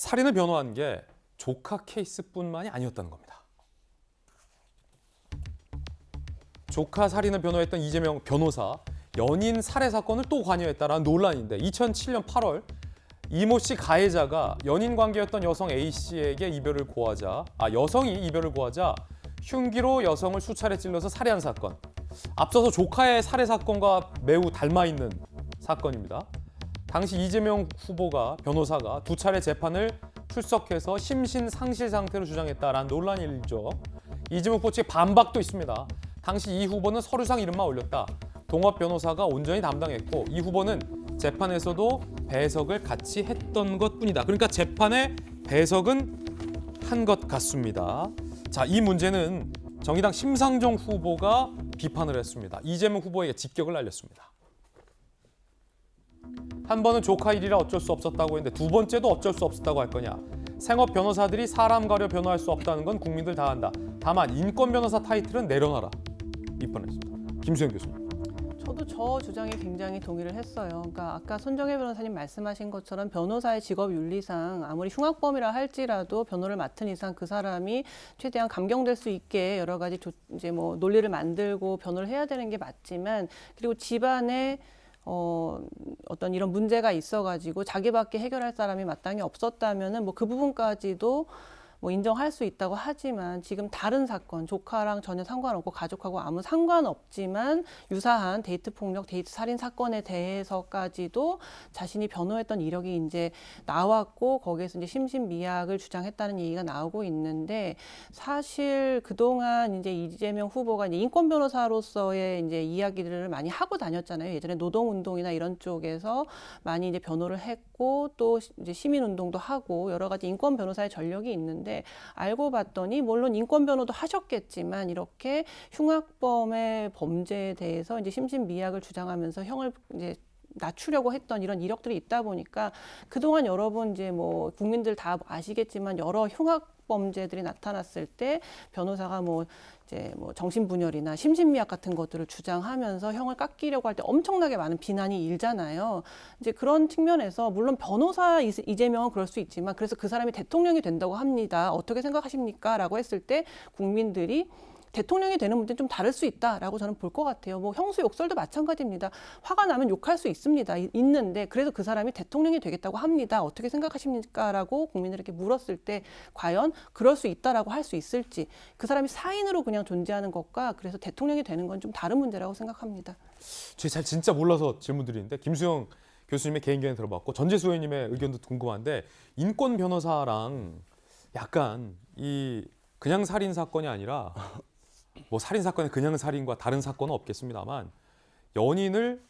살인을 변호한 게 조카 케이스뿐만이 아니었다는 겁니다. 조카 살인을 변호했던 이재명 변호사, 연인 살해 사건을 또 관여했다라는 논란인데 2007년 8월 이모 씨 가해자가 연인 관계였던 여성 A 씨에게 여성이 이별을 고하자 흉기로 여성을 수차례 찔러서 살해한 사건. 앞서서 조카의 살해 사건과 매우 닮아 있는 사건입니다. 당시 이재명 변호사가 두 차례 재판을 출석해서 심신 상실 상태로 주장했다라는 논란이 일죠. 이재명 후보 측의 반박도 있습니다. 당시 이 후보는 서류상 이름만 올렸다. 동업 변호사가 온전히 담당했고 이 후보는 재판에서도 배석을 같이 했던 것뿐이다. 그러니까 재판에 배석은 한 것 같습니다. 자, 이 문제는 정의당 심상정 후보가 비판을 했습니다. 이재명 후보에게 직격을 날렸습니다. 한 번은 조카 일이라 어쩔 수 없었다고 했는데 두 번째도 어쩔 수 없었다고 할 거냐. 생업 변호사들이 사람 가려 변호할 수 없다는 건 국민들 다 안다. 다만 인권 변호사 타이틀은 내려놔라. 비판했습니다. 김수영 교수님. 저도 저 주장에 굉장히 동의를 했어요. 그러니까 아까 손정혜 변호사님 말씀하신 것처럼 변호사의 직업 윤리상 아무리 흉악범이라 할지라도 변호를 맡은 이상 그 사람이 최대한 감경될 수 있게 여러 가지 이제 뭐 논리를 만들고 변호를 해야 되는 게 맞지만, 그리고 집안에 어떤 이런 문제가 있어가지고 자기밖에 해결할 사람이 마땅히 없었다면은 뭐 그 부분까지도 뭐 인정할 수 있다고 하지만, 지금 다른 사건, 조카랑 전혀 상관없고 가족하고 아무 상관없지만 유사한 데이트 폭력, 데이트 살인 사건에 대해서까지도 자신이 변호했던 이력이 이제 나왔고 거기에서 이제 심신미약을 주장했다는 얘기가 나오고 있는데, 사실 그동안 이제 이재명 후보가 이제 인권 변호사로서의 이제 이야기들을 많이 하고 다녔잖아요. 예전에 노동운동이나 이런 쪽에서 많이 이제 변호를 했고 또 이제 시민운동도 하고 여러 가지 인권 변호사의 전력이 있는데, 알고 봤더니 물론 인권 변호도 하셨겠지만 이렇게 흉악범의 범죄에 대해서 이제 심신미약을 주장하면서 형을 이제 낮추려고 했던 이런 이력들이 있다 보니까 그동안 여러분 이제 뭐 국민들 다 아시겠지만 여러 흉악범죄들이 나타났을 때 변호사가 뭐 이제 뭐 정신분열이나 심신미약 같은 것들을 주장하면서 형을 깎이려고 할 때 엄청나게 많은 비난이 일잖아요. 이제 그런 측면에서 물론 변호사 이재명은 그럴 수 있지만, 그래서 그 사람이 대통령이 된다고 합니다. 어떻게 생각하십니까? 라고 했을 때 국민들이 대통령이 되는 문제는 좀 다를 수 있다라고 저는 볼 것 같아요. 뭐 형수 욕설도 마찬가지입니다. 화가 나면 욕할 수 있습니다. 있는데 그래도 그 사람이 대통령이 되겠다고 합니다. 어떻게 생각하십니까? 라고 국민들에게 물었을 때 과연 그럴 수 있다라고 할 수 있을지, 그 사람이 사인으로 그냥 존재하는 것과 그래서 대통령이 되는 건 좀 다른 문제라고 생각합니다. 제가 진짜 몰라서 질문 드리는데 김수영 교수님의 개인 견해 들어봤고 전재수 의원님의 의견도 궁금한데, 인권 변호사랑 약간 이 그냥 살인 사건이 아니라 뭐 살인 사건에 그냥 살인과 다른 사건은 없겠습니다만 연인을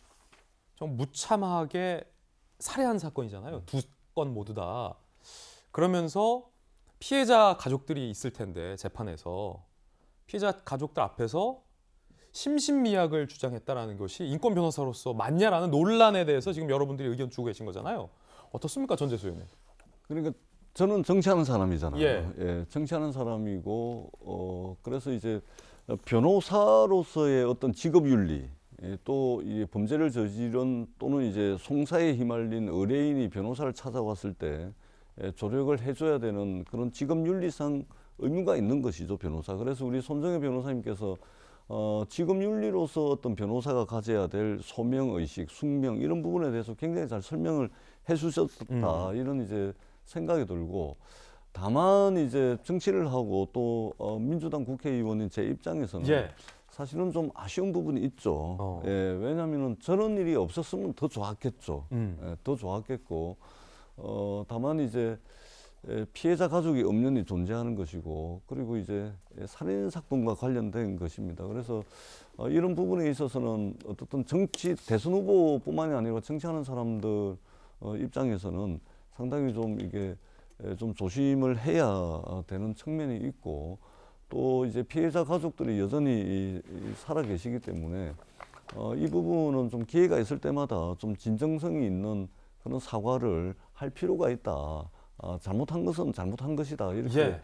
좀 무참하게 살해한 사건이잖아요. 두 건 모두 다. 그러면서 피해자 가족들이 있을 텐데 재판에서 피해자 가족들 앞에서 심신미약을 주장했다라는 것이 인권 변호사로서 맞냐라는 논란에 대해서 지금 여러분들이 의견 주고 계신 거잖아요. 어떻습니까, 전재수 의원님? 그러니까 저는 정치하는 사람이잖아요. 예. 정치하는 사람이고 그래서 이제 변호사로서의 어떤 직업 윤리, 또 이 범죄를 저지른 또는 이제 송사에 휘말린 의뢰인이 변호사를 찾아왔을 때 조력을 해줘야 되는 그런 직업 윤리상 의무가 있는 것이죠, 변호사. 그래서 우리 손정혜 변호사님께서 직업 윤리로서 어떤 변호사가 가져야 될 소명 의식, 숙명 이런 부분에 대해서 굉장히 잘 설명을 해주셨다, 이런 이제 생각이 들고, 다만 이제 정치를 하고 또 민주당 국회의원인 제 입장에서는 사실은 좀 아쉬운 부분이 있죠. 왜냐하면 저런 일이 없었으면 더 좋았겠죠. 더 좋았겠고, 다만 이제 피해자 가족이 엄연히 존재하는 것이고, 그리고 이제 살인 사건과 관련된 것입니다. 그래서 이런 부분에 있어서는 어떻든 정치 대선 후보뿐만이 아니라 정치하는 사람들 입장에서는 상당히 좀 이게 좀 조심을 해야 되는 측면이 있고, 또 이제 피해자 가족들이 여전히 살아 계시기 때문에 이 부분은 좀 기회가 있을 때마다 좀 진정성이 있는 그런 사과를 할 필요가 있다. 잘못한 것은 잘못한 것이다. 이렇게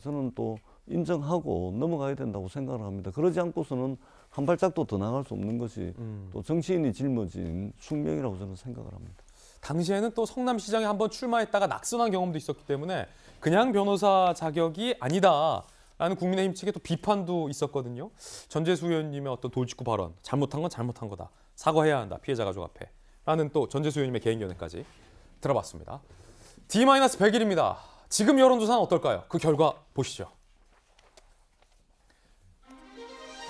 저는 또 인정하고 넘어가야 된다고 생각을 합니다. 그러지 않고서는 한 발짝도 더 나갈 수 없는 것이 또 정치인이 짊어진 숙명이라고 저는 생각을 합니다. 당시에는 또 성남시장에 한번 출마했다가 낙선한 경험도 있었기 때문에 그냥 변호사 자격이 아니다라는 국민의힘 측의 또 비판도 있었거든요. 전재수 의원님의 어떤 돌직구 발언, 잘못한 건 잘못한 거다. 사과해야 한다. 피해자 가족 앞에. 라는 또 전재수 의원님의 개인 견해까지 들어봤습니다. D-100일입니다. 지금 여론조사는 어떨까요? 그 결과 보시죠.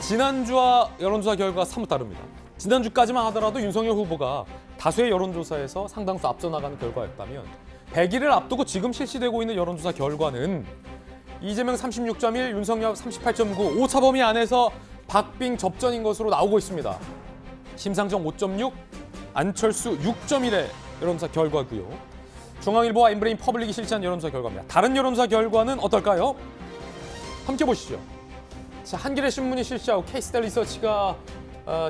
지난주와 여론조사 결과가 사뭇 다릅니다. 지난주까지만 하더라도 윤석열 후보가 다수의 여론조사에서 상당수 앞서 나가는 결과였다면 100일을 앞두고 지금 실시되고 있는 여론조사 결과는 이재명 36.1, 윤석열 38.9, 오차 범위 안에서 박빙 접전인 것으로 나오고 있습니다. 심상정 5.6, 안철수 6.1의 여론조사 결과고요. 중앙일보와 엠브레인 퍼블릭이 실시한 여론조사 결과입니다. 다른 여론조사 결과는 어떨까요? 함께 보시죠. 자, 한겨레 신문이 실시하고 케이스텔 리서치가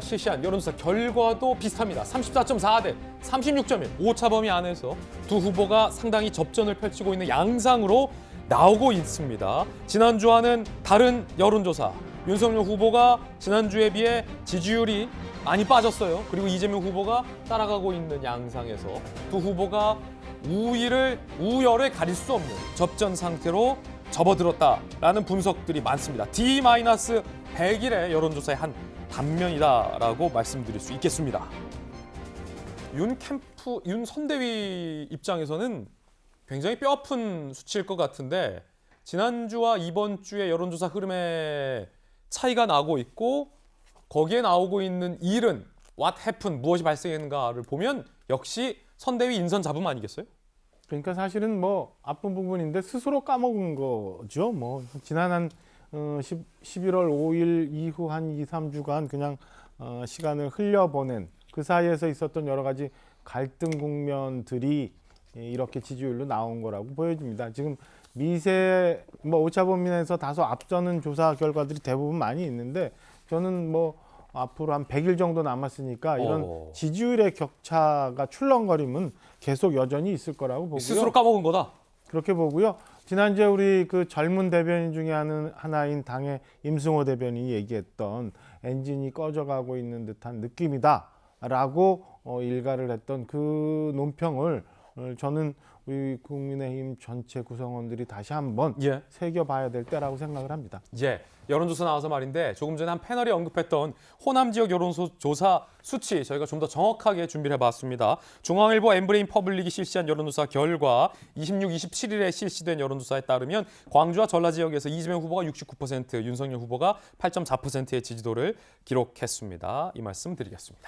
실시한 여론조사 결과도 비슷합니다. 34.4 대 36.1, 오차 범위 안에서 두 후보가 상당히 접전을 펼치고 있는 양상으로 나오고 있습니다. 지난주와는 다른 여론조사, 윤석열 후보가 지난주에 비해 지지율이 많이 빠졌어요. 그리고 이재명 후보가 따라가고 있는 양상에서 두 후보가 우열을 가릴 수 없는 접전 상태로 접어들었다라는 분석들이 많습니다. D-100일의 여론조사의 한 단면이다라고 말씀드릴 수 있겠습니다. 윤 선대위 입장에서는 굉장히 뼈아픈 수치일 것 같은데 지난주와 이번 주의 여론조사 흐름에 차이가 나고 있고 거기에 나오고 있는 일은 what happened, 무엇이 발생했는가를 보면 역시 선대위 인선 잡음 아니겠어요? 그러니까 사실은 뭐 아픈 부분인데 스스로 까먹은 거죠. 뭐 지난 한 11월 5일 이후 한 2, 3주간 그냥 시간을 흘려보낸 그 사이에서 있었던 여러 가지 갈등 국면들이 이렇게 지지율로 나온 거라고 보여집니다. 지금 미세 오차 범위 내에서 다소 앞서는 조사 결과들이 대부분 많이 있는데 저는 뭐 앞으로 한 100일 정도 남았으니까 이런 지지율의 격차가 출렁거림은 계속 여전히 있을 거라고 보고요. 스스로 까먹은 거다. 그렇게 보고요. 지난주에 우리 그 젊은 대변인 중에 하나인 당의 임승호 대변인이 얘기했던 엔진이 꺼져가고 있는 듯한 느낌이다라고 일가를 했던 그 논평을 저는 우리 국민의힘 전체 구성원들이 다시 한번 새겨봐야 될 때라고 생각을 합니다. 여론조사 나와서 말인데 조금 전에 한 패널이 언급했던 호남 지역 여론조사 수치 저희가 좀 더 정확하게 준비를 해봤습니다. 중앙일보 엠브레인 퍼블릭이 실시한 여론조사 결과 26, 27일에 실시된 여론조사에 따르면 광주와 전라 지역에서 이재명 후보가 69%, 윤석열 후보가 8.4%의 지지도를 기록했습니다. 이 말씀 드리겠습니다.